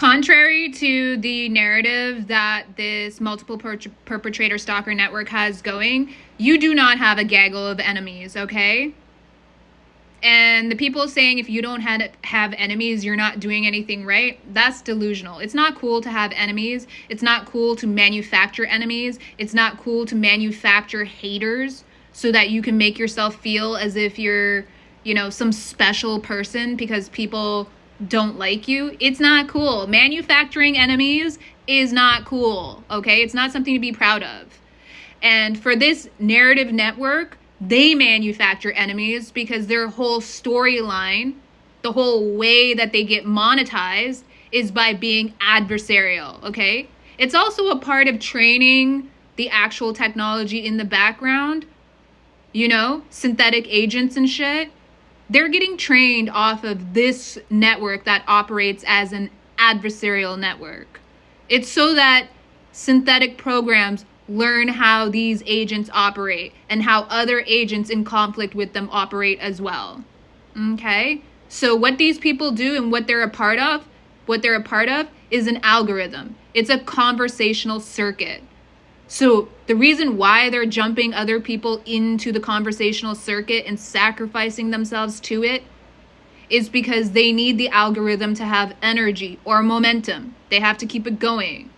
Contrary to the narrative that this multiple perpetrator stalker network has going, you do not have a gaggle of enemies, okay? And the people saying if you don't have enemies, you're not doing anything right, that's delusional. It's not cool to have enemies. It's not cool to manufacture enemies. It's not cool to manufacture haters so that you can make yourself feel as if you're, you know, some special person because people don't like you. It's not cool. Manufacturing enemies is not cool, okay? It's not something to be proud of. And for this narrative network, they manufacture enemies because their whole storyline, the whole way that they get monetized is by being adversarial, okay? It's also a part of training the actual technology in the background, you know, synthetic agents and shit. They're getting trained off of this network that operates as an adversarial network. It's so that synthetic programs learn how these agents operate and how other agents in conflict with them operate as well. Okay? So what these people do and what they're a part of is an algorithm. It's a conversational circuit. So the reason why they're jumping other people into the conversational circuit and sacrificing themselves to it is because they need the algorithm to have energy or momentum. They have to keep it going.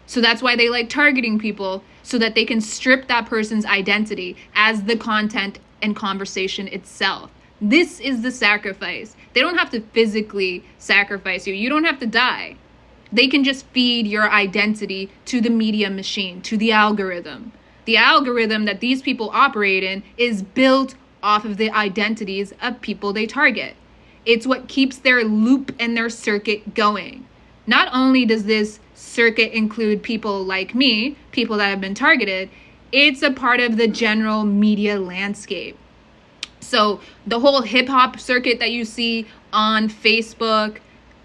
So that's why they like targeting people, so that they can strip that person's identity as the content and conversation itself. This is the sacrifice. They don't have to physically sacrifice you. You don't have to die. They can just feed your identity to the media machine, to the algorithm. The algorithm that these people operate in is built off of the identities of people they target. It's what keeps their loop and their circuit going. Not only does this circuit include people like me, people that have been targeted, it's a part of the general media landscape. So the whole hip hop circuit that you see on Facebook,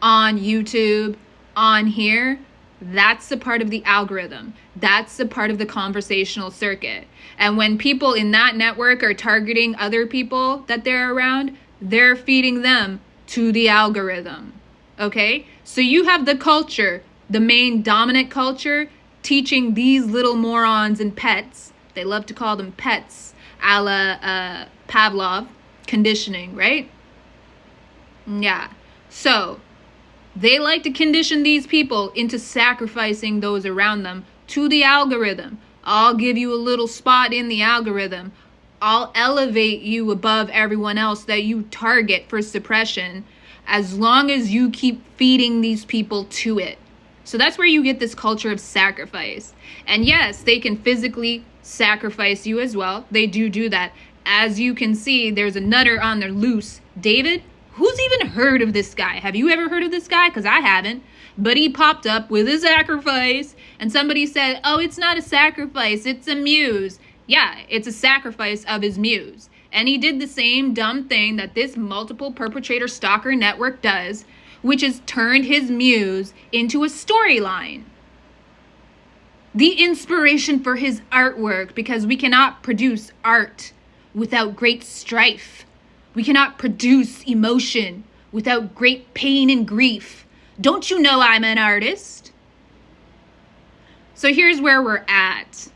on YouTube, on here, that's a part of the algorithm. That's a part of the conversational circuit. And when people in that network are targeting other people that they're around, they're feeding them to the algorithm. Okay? So you have the culture, the main dominant culture, teaching these little morons and pets, they love to call them pets, a la Pavlov, conditioning, right? Yeah. So they like to condition these people into sacrificing those around them to the algorithm. I'll give you a little spot in the algorithm. I'll elevate you above everyone else that you target for suppression as long as you keep feeding these people to it. So that's where you get this culture of sacrifice. And yes, they can physically sacrifice you as well. They do that. As you can see, there's a nutter on the loose. David, who's even heard of this guy? Have you ever heard of this guy? Because I haven't. But he popped up with a sacrifice. And somebody said, oh, it's not a sacrifice. It's a muse. Yeah, it's a sacrifice of his muse. And he did the same dumb thing that this multiple perpetrator stalker network does, which is turned his muse into a storyline. The inspiration for his artwork, because we cannot produce art without great strife. We cannot produce emotion without great pain and grief. Don't you know I'm an artist? So here's where we're at.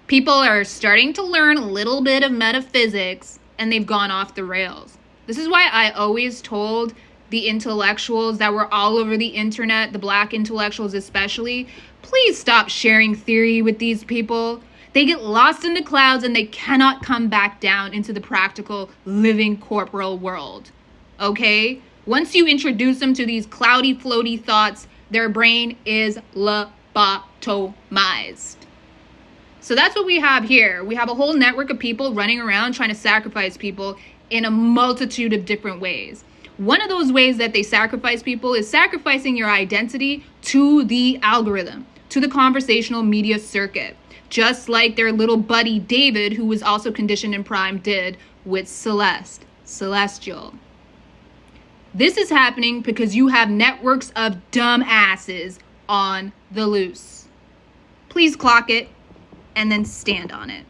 People are starting to learn a little bit of metaphysics, and they've gone off the rails. This is why I always told the intellectuals that were all over the internet, the black intellectuals especially, please stop sharing theory with these people. They get lost in the clouds and they cannot come back down into the practical, living, corporal world. Okay? Once you introduce them to these cloudy, floaty thoughts, their brain is lobotomized. So that's what we have here. We have a whole network of people running around trying to sacrifice people in a multitude of different ways. One of those ways that they sacrifice people is sacrificing your identity to the algorithm, to the conversational media circuit, just like their little buddy David, who was also conditioned in Prime, did with Celestial. This is happening because you have networks of dumbasses on the loose. Please clock it and then stand on it.